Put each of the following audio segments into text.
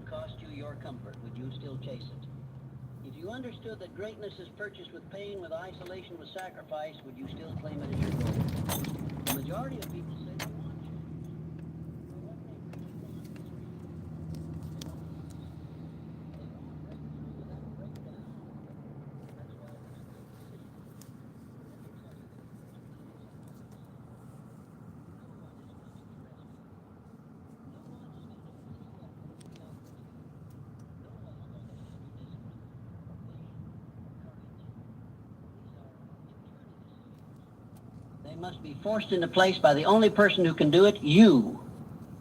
cost you your comfort, would you still chase it? If you understood that greatness is purchased with pain, with isolation, with sacrifice, would you still claim it as your goal? The majority of people say they want change. But what they really want is freedom. They want peace. They want breakthrough without breakdown. That's why they still persist. Let me tell you that if there's peace and purpose, no one is coming to rescue you. No one is going to pull you up and recalibrate you. No one is going to hand you discipline, motivation, or courage. These are internal decisions. They must be forced into place by the only person who can do it, you.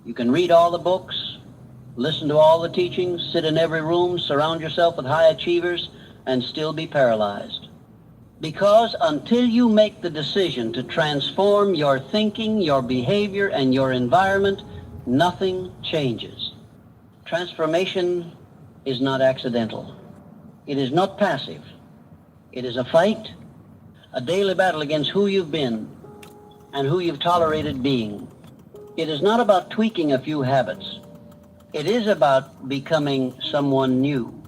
You can read all the books, listen to all the teachings, sit in every room, surround yourself with high achievers, and still be paralyzed. Because until you make the decision to transform your thinking, your behavior, and your environment, nothing changes. Transformation is not accidental. It is not passive. It is a fight, a daily battle against who you've been and who you've tolerated being. It is not about tweaking a few habits. It is about becoming someone new.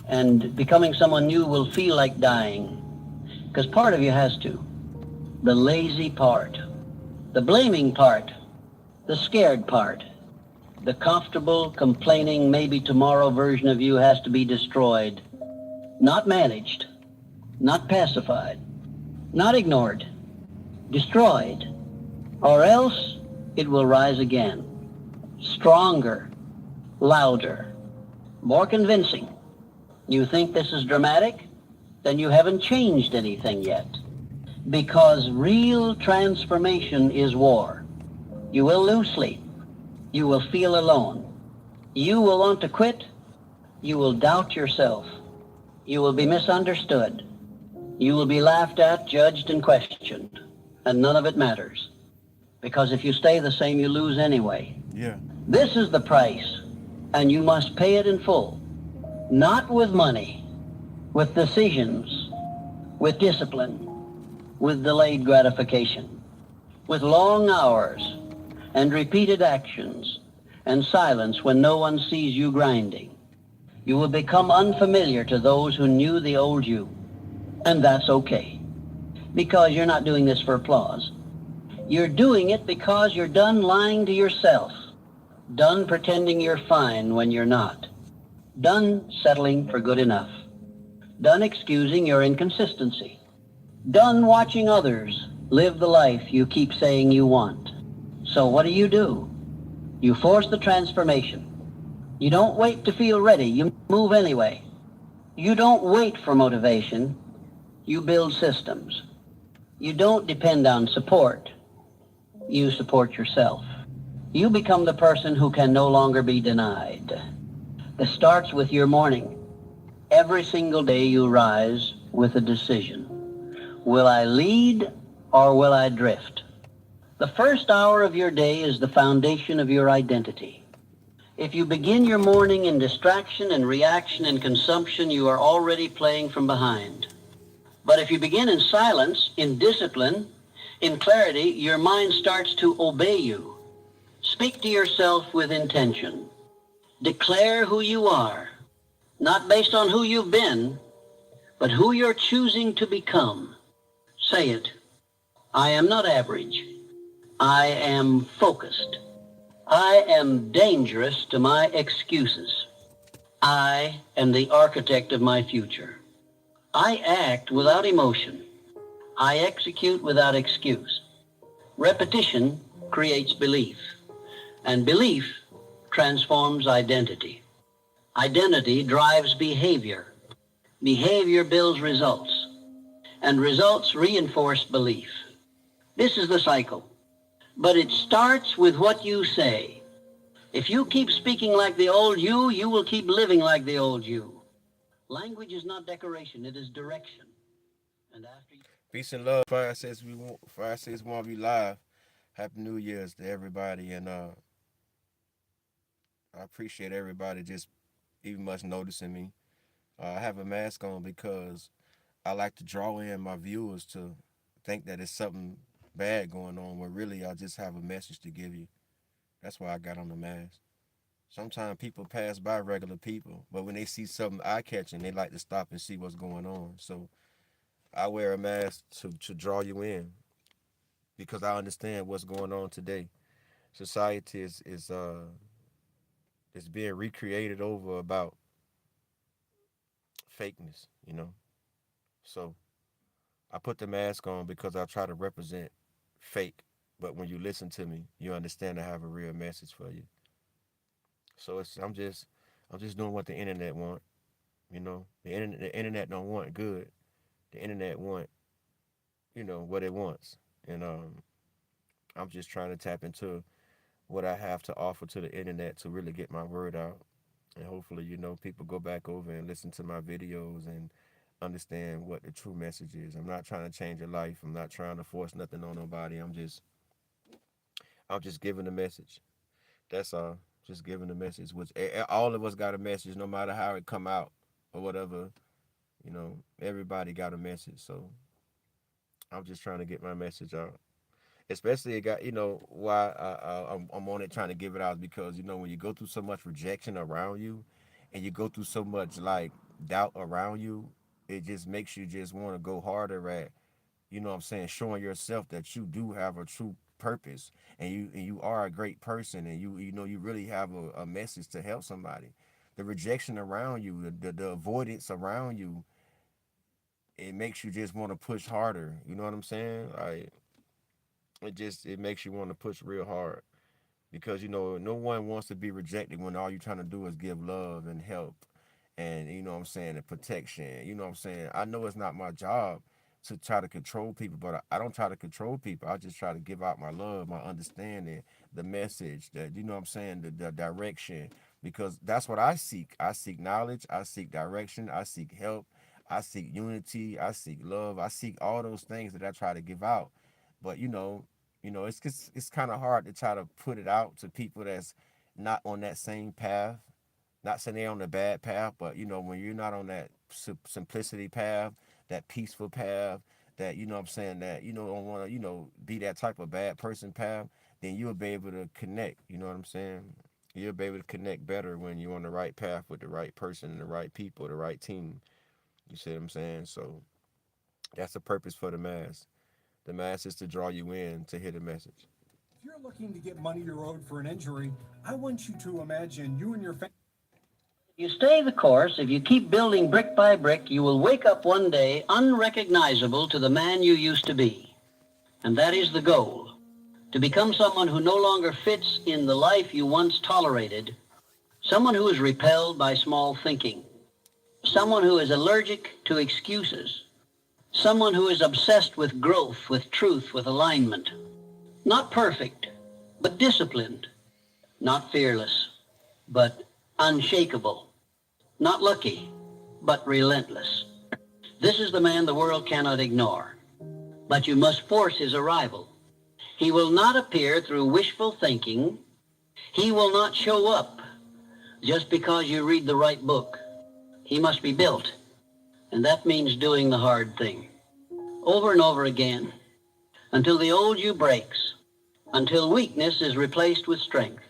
And becoming someone new will feel like dying, because part of you has to. The lazy part, the blaming part, the scared part, the comfortable, complaining, maybe tomorrow version of you has to be destroyed. Not managed, not pacified, not ignored, destroyed, or else it will rise again, stronger, louder, more convincing. You think this is dramatic? Then you haven't changed anything yet. Because real transformation is war. You will lose sleep. You will feel alone. You will want to quit. You will doubt yourself. You will be misunderstood. You will be laughed at, judged, and questioned. And none of it matters. Because if you stay the same, you lose anyway. Yeah. This is the price, and you must pay it in full. Not with money, with decisions, with discipline, with delayed gratification, with long hours and repeated actions and silence when no one sees you grinding. You will become unfamiliar to those who knew the old you. And that's okay, because you're not doing this for applause. You're doing it because you're done lying to yourself, done pretending you're fine when you're not, done settling for good enough, done excusing your inconsistency, done watching others live the life you keep saying you want. So what do? You force the transformation. You don't wait to feel ready. You move anyway. You don't wait for motivation. You build systems. You don't depend on support. You support yourself. You become the person who can no longer be denied. This starts with your morning. Every single day you rise with a decision. Will I lead or will I drift? The first hour of your day is the foundation of your identity. If you begin your morning in distraction and reaction and consumption, you are already playing from behind. But if you begin in silence, in discipline, in clarity, your mind starts to obey you. Speak to yourself with intention. Declare who you are, not based on who you've been, but who you're choosing to become. Say it. I am not average. I am focused. I am dangerous to my excuses. I am the architect of my future. I act without emotion. I execute without excuse. Repetition creates belief, and belief transforms identity. Identity drives behavior. Behavior builds results, and results reinforce belief. This is the cycle. But it starts with what you say. If you keep speaking like the old you, you will keep living like the old you. Language is not decoration, it is direction. And after you... Peace and love. 561 be live. Happy New Year's to everybody, and I appreciate everybody just even much noticing me. I have a mask on because I like to draw in my viewers to think that it's something bad going on when really I just have a message to give you. That's why I got on the mask. Sometimes people pass by regular people, but when they see something eye-catching, they like to stop and see what's going on. So I wear a mask to draw you in because I understand what's going on today. Society is being recreated over about fakeness, you know. So I put the mask on because I try to represent fake. But when you listen to me, you understand I have a real message for you. So I'm just doing what the internet want. You know, the internet don't want good. The internet want what it wants, and I'm just trying to tap into what I have to offer to the internet to really get my word out, and hopefully people go back over and listen to my videos and understand what the true message is. I'm not trying to change your life. I'm not trying to force nothing on nobody. I'm just giving a message. That's all. Just giving a message. Which all of us got a message, no matter how it come out or whatever. Everybody got a message. So I'm just trying to get my message out. Especially it got why I'm on it trying to give it out because when you go through so much rejection around you, and you go through so much like doubt around you, it just makes you just want to go harder at what I'm saying, showing yourself that you do have a true purpose, and you are a great person, and you really have a message to help somebody. The rejection around you, the avoidance around you, it makes you just want to push harder. You know what I'm saying? Like it makes you want to push real hard because no one wants to be rejected when all you're trying to do is give love and help, and what I'm saying, and protection. You know what I'm saying? I know it's not my job to try to control people, but I don't try to control people. I just try to give out my love, my understanding, the message, that what I'm saying, the direction, because that's what I seek. I seek knowledge, I seek direction, I seek help, I seek unity, I seek love, I seek all those things that I try to give out. But it's kind of hard to try to put it out to people that's not on that same path. Not saying they're on the bad path, but when you're not on that simplicity path, that peaceful path, that what I'm saying, that don't want to be that type of bad person path, then you'll be able to connect. You know what I'm saying? You'll be able to connect better when you're on the right path with the right person, the right people, the right team. You see what I'm saying? So that's the purpose for the mask. The mask is to draw you in to hear the message. If you're looking to get money you owed for an injury, I want you to imagine you and your family. You stay the course, if you keep building brick by brick, you will wake up one day unrecognizable to the man you used to be. And that is the goal. To become someone who no longer fits in the life you once tolerated, someone who is repelled by small thinking, someone who is allergic to excuses, someone who is obsessed with growth, with truth, with alignment. Not perfect, but disciplined. Not fearless, but unshakable. Not lucky, but relentless. This is the man the world cannot ignore. But you must force his arrival. He will not appear through wishful thinking. He will not show up just because you read the right book. He must be built, and that means doing the hard thing. Over and over again, until the old you breaks, until weakness is replaced with strength,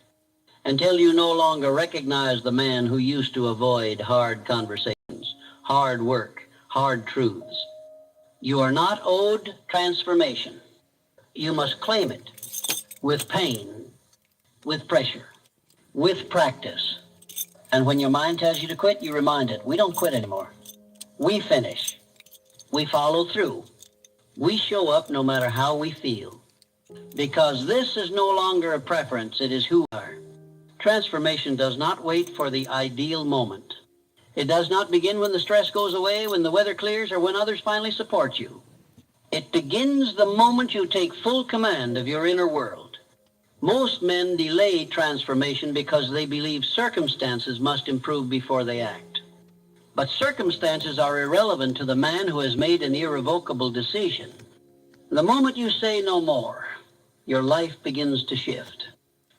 until you no longer recognize the man who used to avoid hard conversations, hard work, hard truths. You are not owed transformation. You must claim it with pain, with pressure, with practice. And when your mind tells you to quit, you remind it, we don't quit anymore. We finish. We follow through. We show up no matter how we feel. Because this is no longer a preference, it is who we are. Transformation does not wait for the ideal moment. It does not begin when the stress goes away, when the weather clears, or when others finally support you. It begins the moment you take full command of your inner world. Most men delay transformation because they believe circumstances must improve before they act. But circumstances are irrelevant to the man who has made an irrevocable decision. The moment you say no more, your life begins to shift.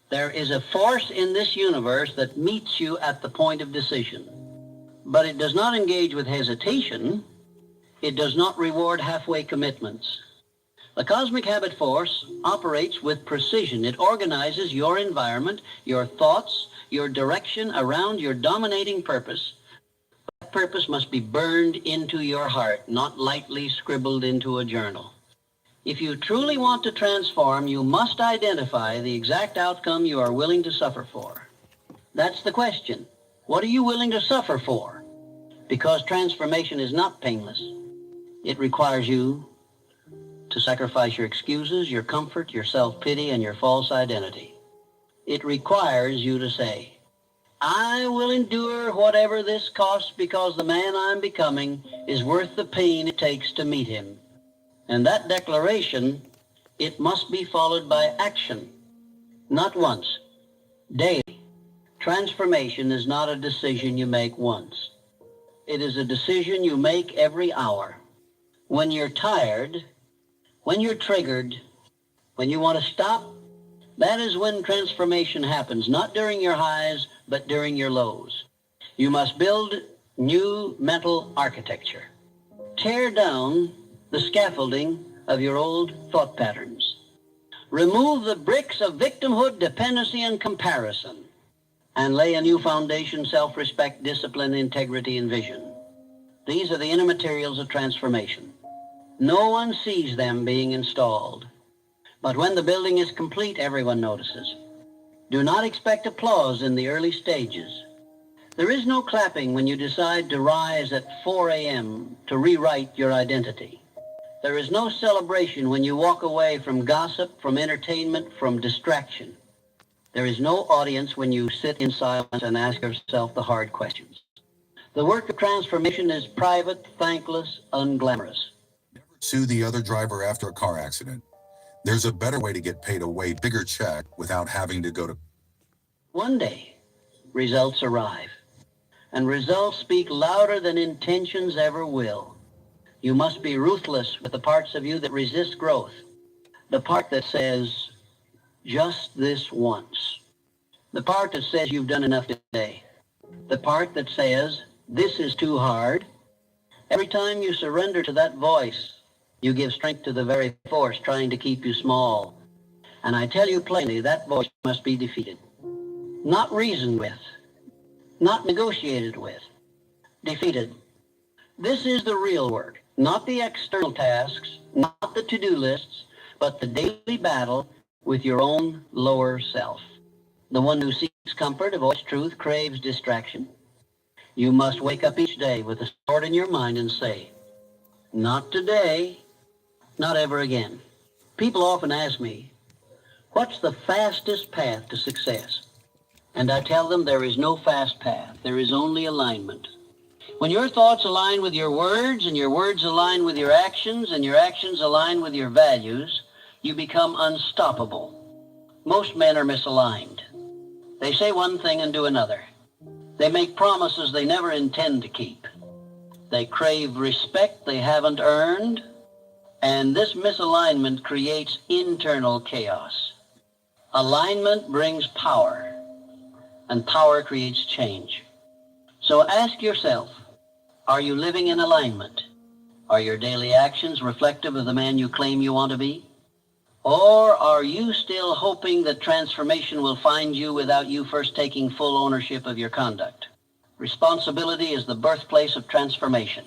There is a force in this universe that meets you at the point of decision. But it does not engage with hesitation. It does not reward halfway commitments. The cosmic habit force operates with precision. It organizes your environment, your thoughts, your direction around your dominating purpose. That purpose must be burned into your heart, not lightly scribbled into a journal. If you truly want to transform, you must identify the exact outcome you are willing to suffer for. That's the question. What are you willing to suffer for? Because transformation is not painless. It requires you to sacrifice your excuses, your comfort, your self-pity, and your false identity. It requires you to say, I will endure whatever this costs because the man I'm becoming is worth the pain it takes to meet him. And that declaration, it must be followed by action. Not once, daily. Transformation is not a decision you make once. It is a decision you make every hour. When you're tired, when you're triggered, when you want to stop, that is when transformation happens, not during your highs, but during your lows. You must build new mental architecture. Tear down the scaffolding of your old thought patterns. Remove the bricks of victimhood, dependency, and comparison, and lay a new foundation, self-respect, discipline, integrity, and vision. These are the inner materials of transformation. No one sees them being installed. But when the building is complete, everyone notices. Do not expect applause in the early stages. There is no clapping when you decide to rise at 4 a.m. to rewrite your identity. There is no celebration when you walk away from gossip, from entertainment, from distraction. There is no audience when you sit in silence and ask yourself the hard questions. The work of transformation is private, thankless, unglamorous. Sue the other driver after a car accident. There's a better way to get paid a way bigger check without having to go to... One day, results arrive, and results speak louder than intentions ever will. You must be ruthless with the parts of you that resist growth, the part that says, just this once, the part that says you've done enough today, the part that says, this is too hard. Every time you surrender to that voice, you give strength to the very force trying to keep you small. And I tell you plainly, that voice must be defeated. Not reasoned with, not negotiated with, defeated. This is the real work, not the external tasks, not the to-do lists, but the daily battle with your own lower self. The one who seeks comfort, avoids truth, craves distraction. You must wake up each day with a sword in your mind and say, not today, not ever again. People often ask me, what's the fastest path to success? And I tell them there is no fast path. There is only alignment. When your thoughts align with your words, and your words align with your actions, and your actions align with your values, you become unstoppable. Most men are misaligned. They say one thing and do another. They make promises they never intend to keep. They crave respect they haven't earned, and this misalignment creates internal chaos. Alignment brings power, and power creates change. So ask yourself, are you living in alignment? Are your daily actions reflective of the man you claim you want to be? Or are you still hoping that transformation will find you without you first taking full ownership of your conduct? Responsibility is the birthplace of transformation.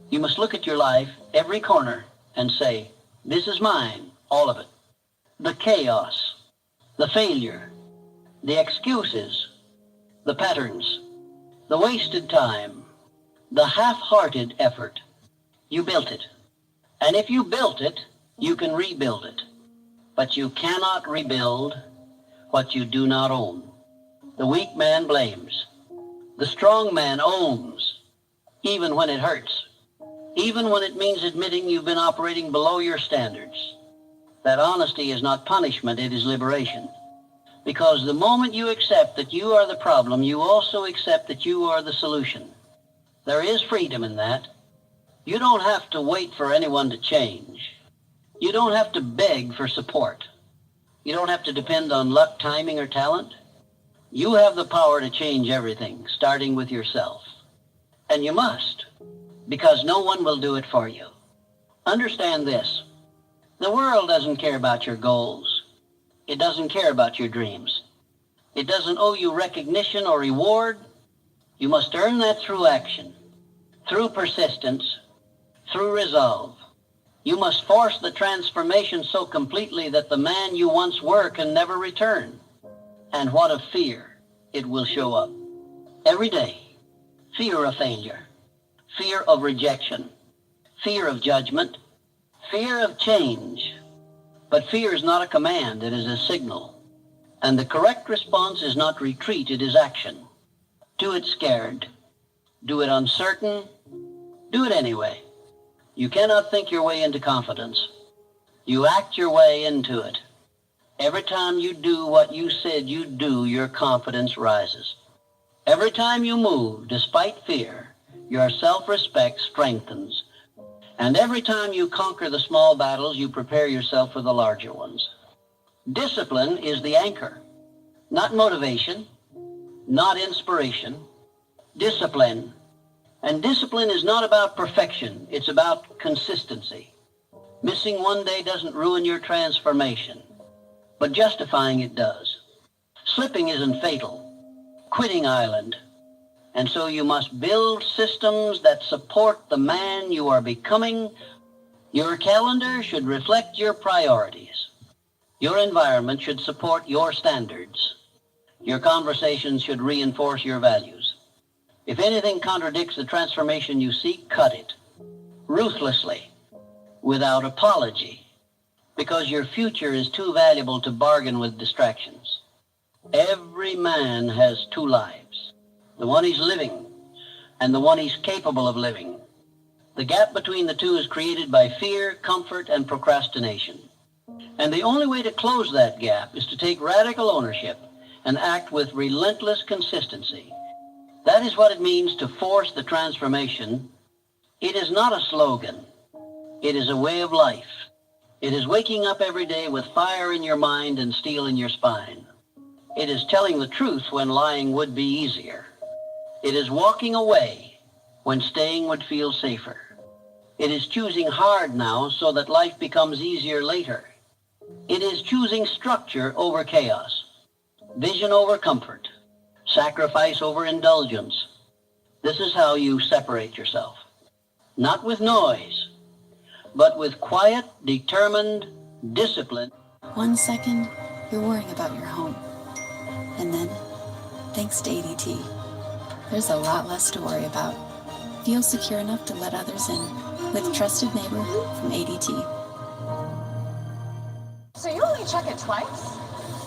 You must look at your life, every corner, and say, this is mine, all of it. The chaos, the failure, the excuses, the patterns, the wasted time, the half-hearted effort. You built it. And if you built it, you can rebuild it. But you cannot rebuild what you do not own. The weak man blames. The strong man owns, even when it hurts, even when it means admitting you've been operating below your standards. That honesty is not punishment, it is liberation. Because the moment you accept that you are the problem, you also accept that you are the solution. There is freedom in that. You don't have to wait for anyone to change. You don't have to beg for support. You don't have to depend on luck, timing, or talent. You have the power to change everything, starting with yourself. And you must, because no one will do it for you. Understand this. The world doesn't care about your goals. It doesn't care about your dreams. It doesn't owe you recognition or reward. You must earn that through action, through persistence, through resolve. You must force the transformation so completely that the man you once were can never return. And what of fear? It will show up every day. Fear of failure, fear of rejection, fear of judgment, fear of change. But fear is not a command, it is a signal. And the correct response is not retreat, it is action. Do it scared. Do it uncertain. Do it anyway. You cannot think your way into confidence. You act your way into it. Every time you do what you said you'd do, your confidence rises. Every time you move, despite fear, your self-respect strengthens. And every time you conquer the small battles, you prepare yourself for the larger ones. Discipline is the anchor, not motivation, not inspiration. Discipline. And discipline is not about perfection, it's about consistency. Missing one day doesn't ruin your transformation, but justifying it does. Slipping isn't fatal. Quitting island. And so you must build systems that support the man you are becoming. Your calendar should reflect your priorities. Your environment should support your standards. Your conversations should reinforce your values. If anything contradicts the transformation you seek, cut it. Ruthlessly, without apology, because your future is too valuable to bargain with distractions. Every man has two lives, the one he's living and the one he's capable of living. The gap between the two is created by fear, comfort, and procrastination. And the only way to close that gap is to take radical ownership and act with relentless consistency. That is what it means to force the transformation. It is not a slogan. It is a way of life. It is waking up every day with fire in your mind and steel in your spine. It is telling the truth when lying would be easier. It is walking away when staying would feel safer. It is choosing hard now so that life becomes easier later. It is choosing structure over chaos, vision over comfort, sacrifice over indulgence. This is how you separate yourself. Not with noise, but with quiet, determined discipline. 1 second, you're worrying about your home. And then, thanks to ADT, there's a lot less to worry about. Feel secure enough to let others in with Trusted Neighbor from ADT. So you only check it twice?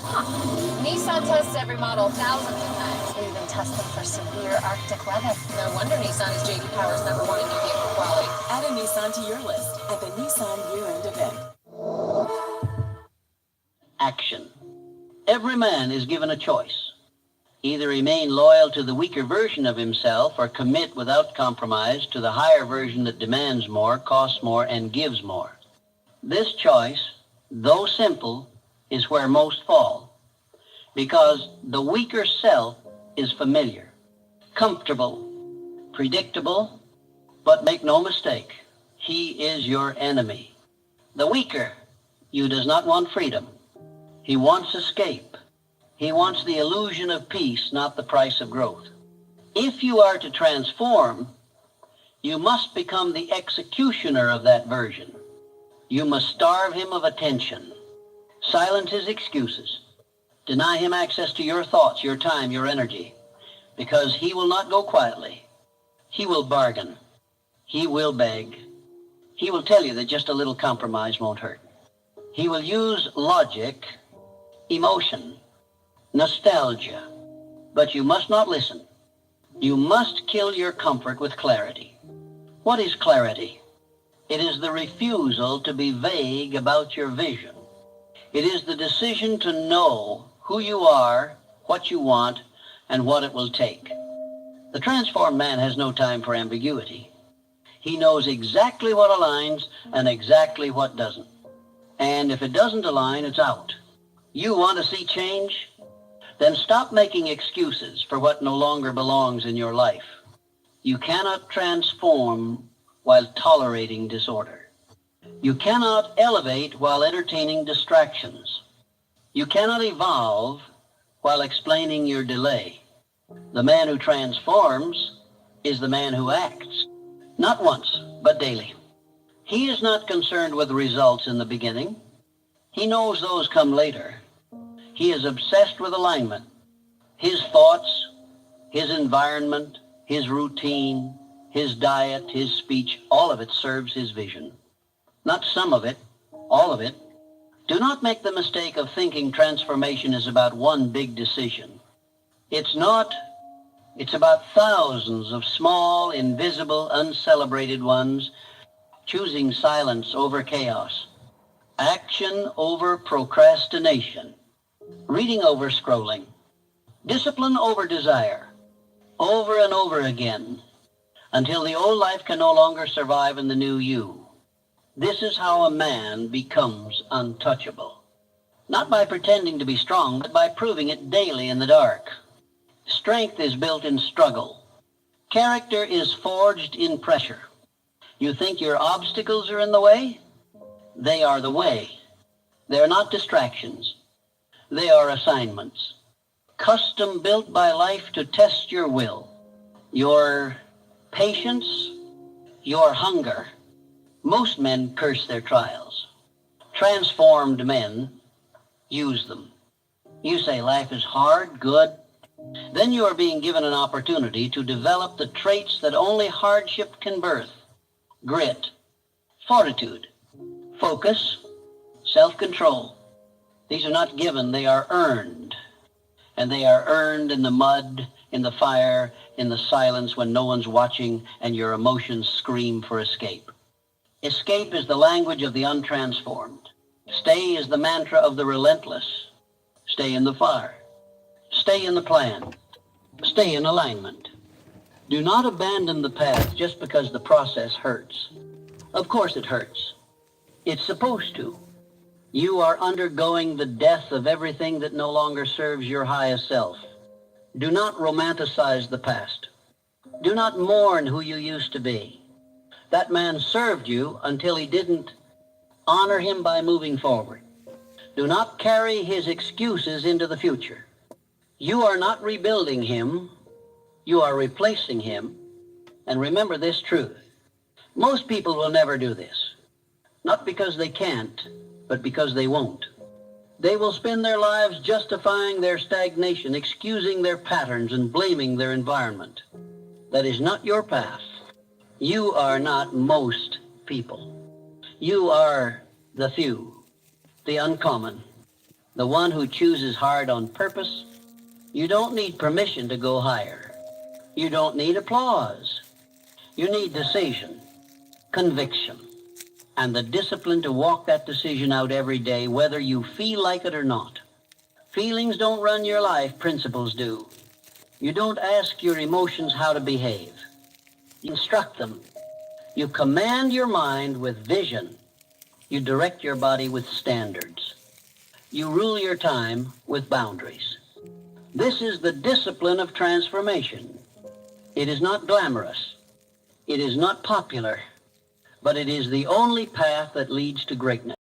Huh. Nissan tests every model thousands of times. They even test them for severe Arctic weather. No wonder Nissan is JD Power's #1 in new vehicle quality. Add a Nissan to your list at the Nissan year-end event. Action. Every man is given a choice. Either remain loyal to the weaker version of himself or commit without compromise to the higher version that demands more, costs more, and gives more. This choice, though simple, is where most fall, because the weaker self is familiar, comfortable, predictable, but make no mistake, he is your enemy. The weaker you does not want freedom. He wants escape. He wants the illusion of peace, not the price of growth. If you are to transform, you must become the executioner of that version. You must starve him of attention, silence his excuses, deny him access to your thoughts, your time, your energy, because he will not go quietly. He will bargain. He will beg. He will tell you that just a little compromise won't hurt. He will use logic, emotion, nostalgia, but you must not listen. You must kill your comfort with clarity. What is clarity? It is the refusal to be vague about your vision. It is the decision to know who you are, what you want, and what it will take. The transformed man has no time for ambiguity. He knows exactly what aligns and exactly what doesn't. And if it doesn't align, it's out. You want to see change? Then stop making excuses for what no longer belongs in your life. You cannot transform while tolerating disorder. You cannot elevate while entertaining distractions. You cannot evolve while explaining your delay. The man who transforms is the man who acts, not once, but daily. He is not concerned with results in the beginning. He knows those come later. He is obsessed with alignment. His thoughts, his environment, his routine, his diet, his speech, all of it serves his vision. Not some of it, all of it. Do not make the mistake of thinking transformation is about one big decision. It's not. It's about thousands of small, invisible, uncelebrated ones, choosing silence over chaos, action over procrastination, reading over scrolling, discipline over desire, over and over again, until the old life can no longer survive in the new you. This is how a man becomes untouchable. Not by pretending to be strong, but by proving it daily in the dark. Strength is built in struggle. Character is forged in pressure. You think your obstacles are in the way? They are the way. They are not distractions. They are assignments. Custom built by life to test your will, your patience, your hunger. Most men curse their trials. Transformed men use them. You say life is hard, good. Then you are being given an opportunity to develop the traits that only hardship can birth. Grit, fortitude, focus, self-control. These are not given, they are earned. And they are earned in the mud, in the fire, in the silence when no one's watching and your emotions scream for escape. Escape is the language of the untransformed. Stay is the mantra of the relentless. Stay in the fire. Stay in the plan. Stay in alignment. Do not abandon the path just because the process hurts. Of course it hurts. It's supposed to. You are undergoing the death of everything that no longer serves your highest self. Do not romanticize the past. Do not mourn who you used to be. That man served you until he didn't. Honor him by moving forward. Do not carry his excuses into the future. You are not rebuilding him. You are replacing him. And remember this truth. Most people will never do this. Not because they can't, but because they won't. They will spend their lives justifying their stagnation, excusing their patterns, and blaming their environment. That is not your path. You are not most people. You are the few, the uncommon, the one who chooses hard on purpose. You don't need permission to go higher. You don't need applause. You need decision, conviction, and the discipline to walk that decision out every day, whether you feel like it or not. Feelings don't run your life, principles do. You don't ask your emotions how to behave. You instruct them. You command your mind with vision. You direct your body with standards. You rule your time with boundaries. This is the discipline of transformation. It is not glamorous. It is not popular, but it is the only path that leads to greatness.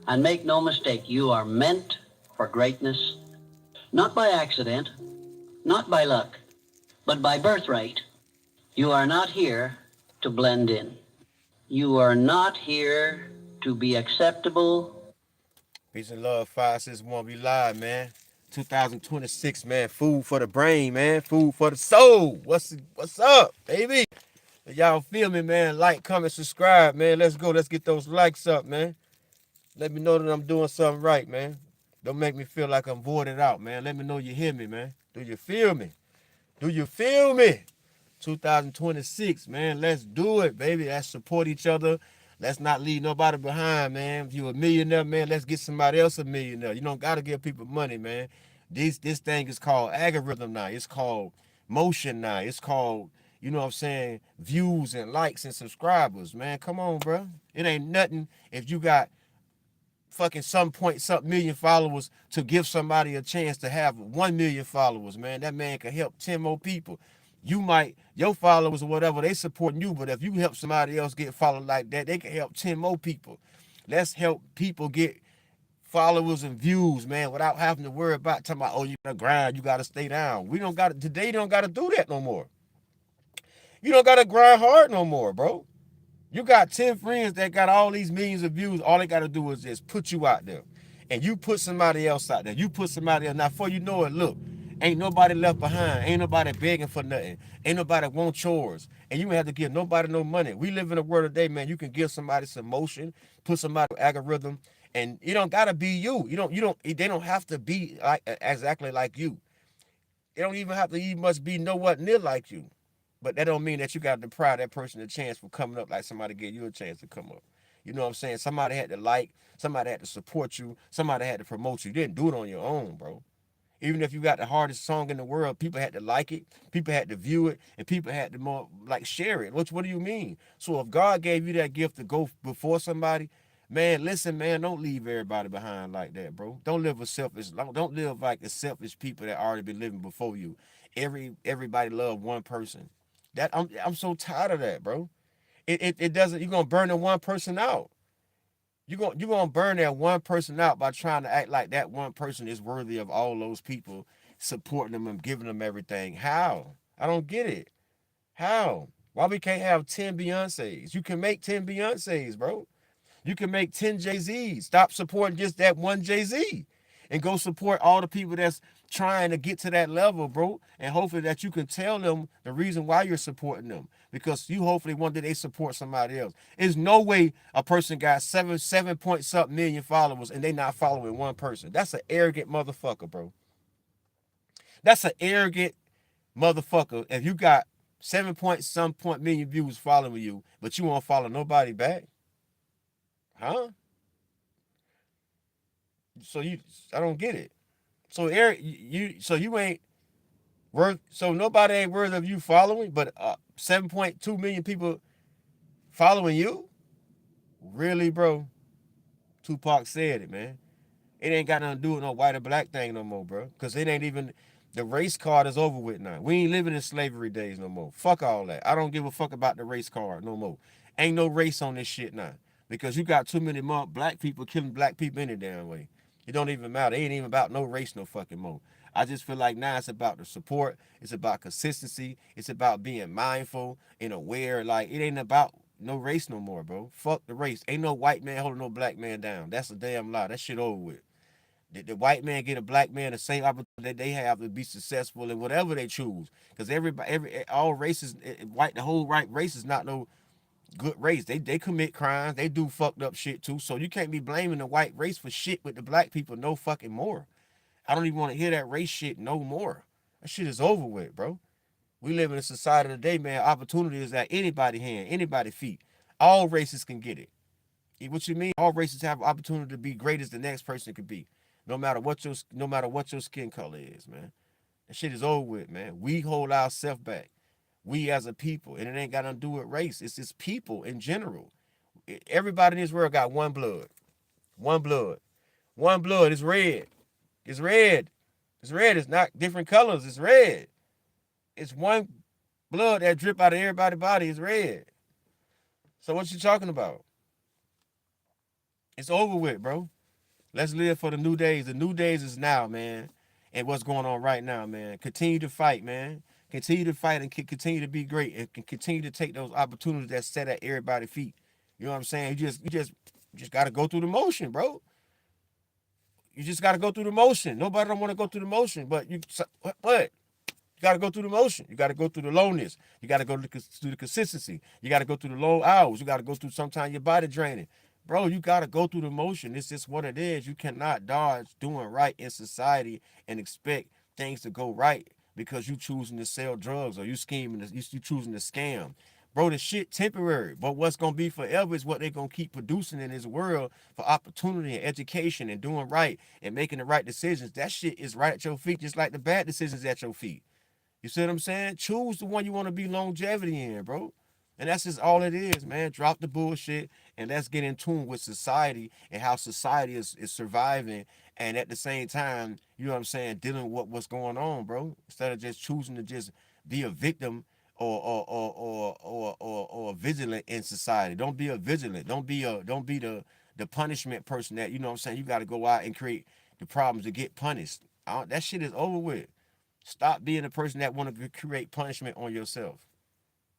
And make no mistake, you are meant for greatness, not by accident, not by luck, but by birthright. You are not here to blend in. You are not here to be acceptable. Peace and love, 561. We live, man. 2026, man. Food for the brain, man. Food for the soul. What's up, baby? Y'all feel me, man? Like, comment, subscribe, man. Let's go. Let's get those likes up, man. Let me know that I'm doing something right, man. Don't make me feel like I'm voided out, man. Let me know you hear me, man. Do you feel me? Do you feel me? 2026, man. Let's do it, baby. Let's support each other. Let's not leave nobody behind, man. If you're a millionaire, man, let's get somebody else a millionaire. You don't got to give people money, man. This thing is called algorithm now. It's called motion now. It's called, you know what I'm saying, views and likes and subscribers, man. Come on, bro. It ain't nothing if you got fucking some million followers to give somebody a chance to have 1 million followers, man. That man can help 10 more people. You might, your followers or whatever, they supporting you, but if you help somebody else get followed like that, they can help 10 more people. Let's help people get followers and views, man, without having to worry about talking about, oh, you gotta grind, you gotta stay down. We don't gotta today, don't gotta do that no more. You don't gotta grind hard no more, bro. You got 10 friends that got all these millions of views. All they gotta do is just put you out there. And you put somebody else out there. You put somebody else. Now, before you know it, look, ain't nobody left behind. Ain't nobody begging for nothing. Ain't nobody want chores. And you ain't have to give nobody no money. We live in a world today, man. You can give somebody some motion, put somebody on algorithm, and it don't gotta be you. They don't have to be like exactly like you. It don't even have to you must be nowhere near like you. But that don't mean that you got to deprive that person a chance for coming up like somebody gave you a chance to come up. You know what I'm saying? Somebody had to like, somebody had to support you, somebody had to promote you. You didn't do it on your own, bro. Even if you got the hardest song in the world, people had to like it, people had to view it, and people had to more like share it. What do you mean? So if God gave you that gift to go before somebody, man, listen, man, don't leave everybody behind like that, bro. Don't live don't live like the selfish people that already been living before you. Everybody love one person. That I'm so tired of that, bro. It doesn't. You're gonna burn the one person out. You're gonna burn that one person out by trying to act like that one person is worthy of all those people supporting them and giving them everything. How? I don't get it. How? Why we can't have 10 Beyoncés? You can make 10 Beyoncés, bro. You can make 10 Jay-Z's. Stop supporting just that one Jay-Z and go support all the people that's trying to get to that level, bro. And hopefully that you can tell them the reason why you're supporting them, because you hopefully want that they support somebody else. There's no way a person got 7 point something million followers and they not following one person. That's an arrogant motherfucker, bro. That's an arrogant motherfucker. If you got 7 point some point million views following you, but you won't follow nobody back. Huh? So I don't get it. So Eric, you ain't worth. So nobody ain't worth of you following, but 7.2 million people following you. Really, bro? Tupac said it, man. It ain't got nothing to do with no white or black thing no more, bro. Because it ain't even the race card is over with now. We ain't living in slavery days no more. Fuck all that. I don't give a fuck about the race card no more. Ain't no race on this shit now. Because you got too many more black people killing black people any damn way. It don't even matter. It ain't even about no race no fucking more. I just feel like now it's about the support. It's about consistency. It's about being mindful and aware. Like, it ain't about no race no more, bro. Fuck the race. Ain't no white man holding no black man down. That's a damn lie. That shit over with. The white man get a black man the same opportunity that they have to be successful in whatever they choose. Because all races, the whole right race is not no good race. They commit crimes. They do fucked up shit too. So you can't be blaming the white race for shit with the black people no fucking more. I don't even want to hear that race shit no more. That shit is over with, bro. We live in a society today, man. Opportunity is at anybody's hand, anybody's feet. All races can get it. What you mean? All races have opportunity to be great as the next person could be. No matter what your skin color is, man. That shit is over with, man. We hold ourselves back. We as a people, and it ain't got nothing to do with race. It's just people in general. Everybody in this world got one blood. One blood. One blood is red. It's red. It's red. It's not different colors. It's red. It's one blood that drip out of everybody's body is red. So what you talking about? It's over with, bro. Let's live for the new days. The new days is now, man. And what's going on right now, man. Continue to fight, man. Continue to fight and continue to be great and continue to take those opportunities that's set at everybody's feet. You know what I'm saying? You just got to go through the motion, bro. You just got to go through the motion. Nobody don't want to go through the motion, but what? You got to go through the motion. You got to go through the lowness. You got to go through the consistency. You got to go through the long hours. You got to go through sometimes your body draining. Bro, you got to go through the motion. It's just what it is. You cannot dodge doing right in society and expect things to go right because you choosing to sell drugs or you scheming, you choosing to scam. Bro, the shit temporary, but what's going to be forever is what they're going to keep producing in this world for opportunity and education and doing right and making the right decisions. That shit is right at your feet, just like the bad decisions at your feet. You see what I'm saying? Choose the one you want to be longevity in, bro. And that's just all it is, man. Drop the bullshit and let's get in tune with society and how society is surviving. And at the same time, you know what I'm saying, dealing with what's going on, bro. Instead of just choosing to just be a victim or vigilant in society. Don't be a vigilant. Don't be the the punishment person that, you know what I'm saying, you got to go out and create the problems to get punished. That shit is over with. Stop being the person that want to create punishment on yourself.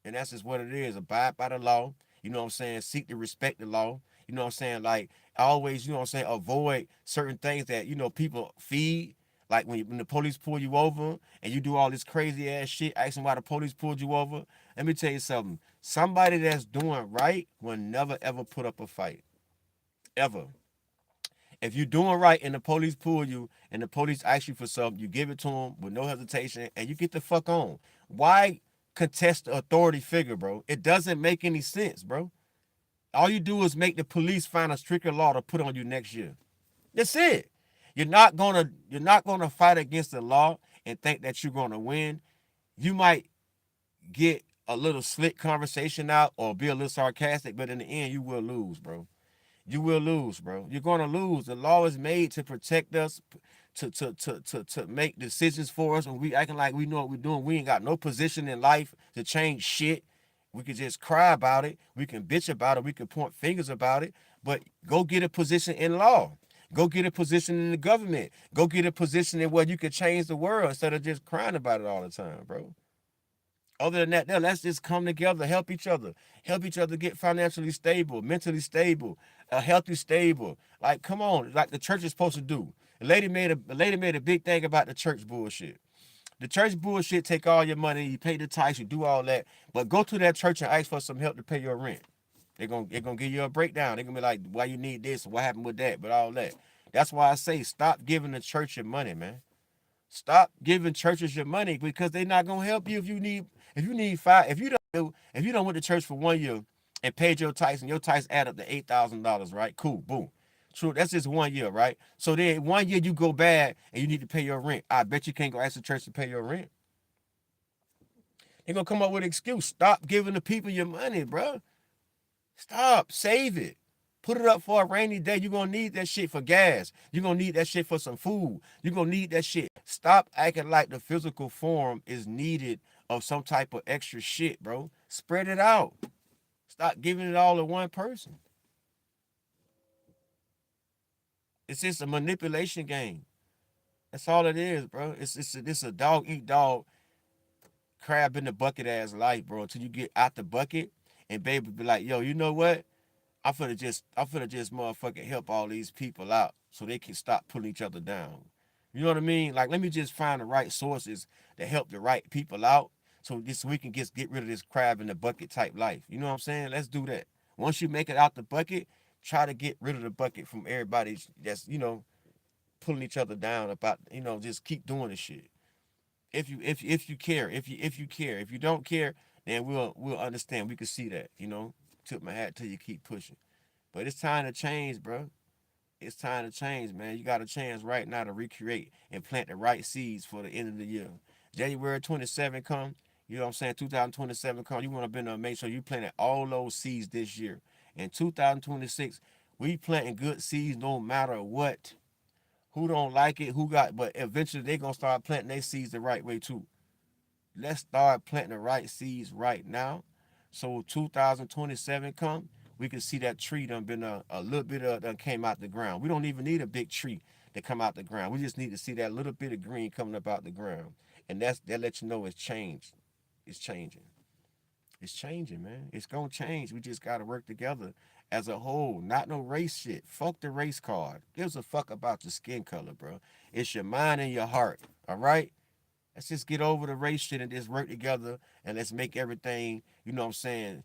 And that's just what it is. Abide by the law. You know what I'm saying? Seek to respect the law. You know what I'm saying? Like, always, you know what I'm saying, avoid certain things that, you know, people feed. Like when the police pull you over and you do all this crazy ass shit, asking why the police pulled you over. Let me tell you something. Somebody that's doing right will never ever put up a fight. Ever. If you're doing right and the police pull you and the police ask you for something, you give it to them with no hesitation and you get the fuck on. Why contest the authority figure, bro? It doesn't make any sense, bro. All you do is make the police find a stricter law to put on you next year. That's it. You're not gonna fight against the law and think that you're gonna win. You might get a little slick conversation out or be a little sarcastic, but in the end, you will lose, bro. You will lose, bro. You're gonna lose. The law is made to protect us, to make decisions for us. When we acting like we know what we're doing, we ain't got no position in life to change shit. We can just cry about it. We can bitch about it. We can point fingers about it. But go get a position in law. Go get a position in the government. Go get a position in where you can change the world instead of just crying about it all the time, bro. Other than that, let's just come together, help each other get financially stable, mentally stable, healthy, stable. Like, come on, like the church is supposed to do. The lady made a big thing about the church bullshit. The church bullshit take all your money, you pay the tax, you do all that, but go to that church and ask for some help to pay your rent. They're gonna give you a breakdown. They're gonna be like, why you need this, what happened with that, but all that. That's why I say stop giving the church your money, man. Stop giving churches your money because they're not gonna help you if you don't went to church for 1 year and paid your tithes and your tithes add up to $8,000, right? Cool, boom. True, that's just 1 year, right? So then 1 year you go bad and you need to pay your rent. I bet you can't go ask the church to pay your rent. They're gonna come up with an excuse. Stop giving the people your money, bro. Stop, save it. Put it up for a rainy day. You're going to need that shit for gas. You're going to need that shit for some food. You're going to need that shit. Stop acting like the physical form is needed of some type of extra shit, bro. Spread it out. Stop giving it all to one person. It's just a manipulation game. That's all it is, bro. It's a dog eat dog, crab in the bucket ass life, bro. Until you get out the bucket and baby be like, yo, you know what? I'm finna just motherfucking help all these people out so they can stop pulling each other down. You know what I mean? Like, let me just find the right sources to help the right people out so we can just get rid of this crab in the bucket type life. You know what I'm saying? Let's do that. Once you make it out the bucket, try to get rid of the bucket from everybody that's, you know, pulling each other down about, you know, just keep doing the shit. If you care. If you don't care, then we'll understand. We can see that, you know. Tip my hat till you keep pushing. But it's time to change, bro. It's time to change, man. You got a chance right now to recreate and plant the right seeds for the end of the year. January 27 come, you know what I'm saying? 2027 come, you want to make sure you planted all those seeds this year. In 2026, we planting good seeds no matter what. Who don't like it, but eventually they going to start planting their seeds the right way too. Let's start planting the right seeds right now. So 2027 come, we can see that tree done been a little bit of done came out the ground. We don't even need a big tree to come out the ground. We just need to see that little bit of green coming up out the ground. And that lets you know it's changed. It's changing. It's changing, man. It's gonna change. We just gotta work together as a whole. Not no race shit. Fuck the race card. Gives a fuck about your skin color, bro. It's your mind and your heart. All right? Let's just get over the race shit and just work together and let's make everything, you know what I'm saying,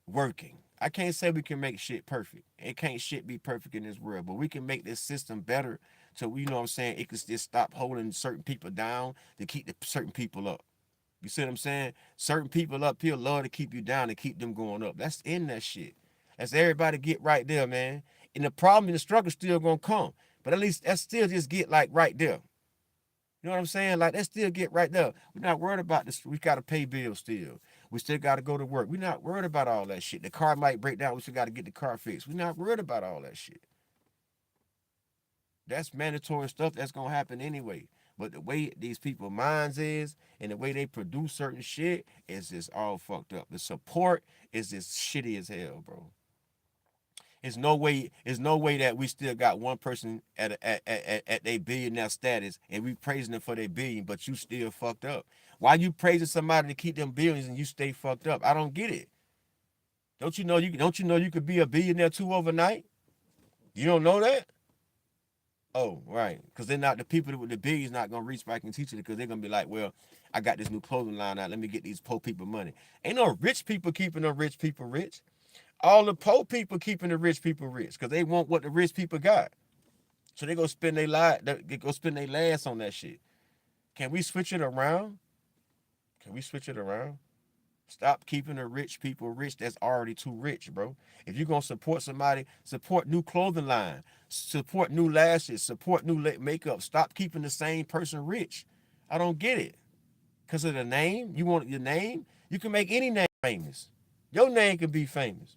working. I can't say we can make shit perfect. It can't shit be perfect in this world, but we can make this system better so, you know what I'm saying, it can just stop holding certain people down to keep the certain people up. You see what I'm saying? Certain people up here love to keep you down and keep them going up. That's in that shit. That's everybody get right there, man. And the problem and the struggle still gonna come. But at least that still just get like right there. You know what I'm saying? Like, let's still get right there. We're not worried about this. We got to pay bills still. We still got to go to work. We're not worried about all that shit. The car might break down. We still got to get the car fixed. We're not worried about all that shit. That's mandatory stuff that's going to happen anyway. But the way these people's minds is and the way they produce certain shit is just all fucked up. The support is just shitty as hell, bro. There's no way that we still got one person at their billionaire status and we praising them for their billion, but you still fucked up. Why you praising somebody to keep them billions and you stay fucked up? I don't get it. Don't you know you could be a billionaire too overnight? You don't know that? Oh, right. Because they're not, the people with the billions not gonna reach back and teach it, because they're gonna be like, well, I got this new clothing line out. Let me get these poor people money. Ain't no rich people keeping the rich people rich. All the poor people keeping the rich people rich because they want what the rich people got. So they go spend their last on that shit. Can we switch it around? Stop keeping the rich people rich that's already too rich, bro. If you're going to support somebody, support new clothing line, support new lashes, support new makeup. Stop keeping the same person rich. I don't get it. Because of the name? You want your name? You can make any name famous. Your name can be famous.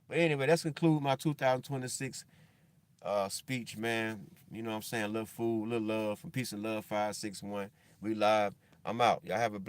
But anyway, that's conclude my 2026 speech, man. You know what I'm saying? A little food, a little love from Peace and Love 561. We live. I'm out. Y'all have a